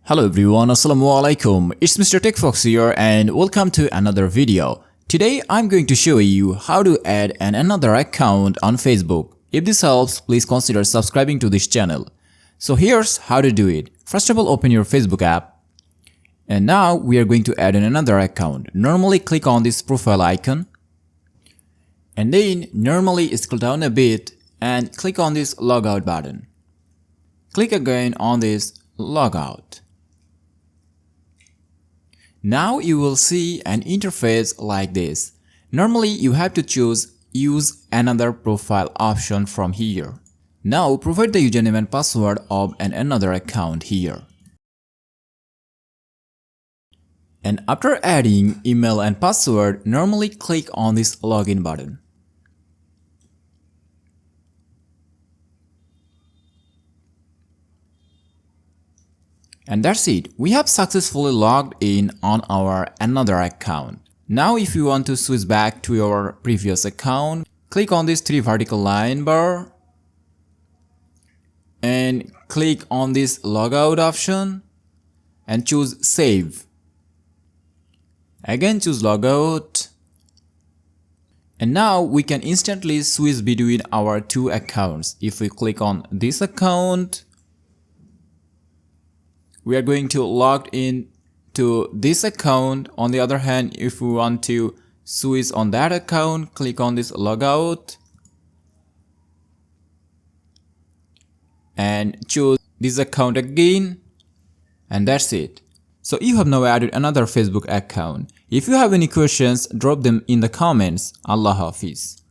Hello everyone, Assalamualaikum. It's Mr. TECHFOX here and welcome to another video. Today I'm going to show you how to add another account on Facebook. If this helps, please consider subscribing to this channel. So here's how to do it. First of all, open your Facebook app. And now we are going to add another account. Normally click on this profile icon. And then normally scroll down a bit and click on this logout button. Click again on this logout. Now you will see an interface like this. Normally you have to choose use another profile option from here. Now provide the username and password of another account here. And after adding email and password, normally click on this login button. And that's it. We have successfully logged in on our another account. Now if you want to switch back to your previous account, click on this three vertical line bar and click on this logout option and choose save. Again choose logout. And now we can instantly switch between our two accounts. If we click on this account, we are going to log in to this account. On the other hand, if we want to switch on that account, click on this logout and choose this account again, and that's it. So you have now added another Facebook account. If you have any questions, drop them in the comments. Allah Hafiz.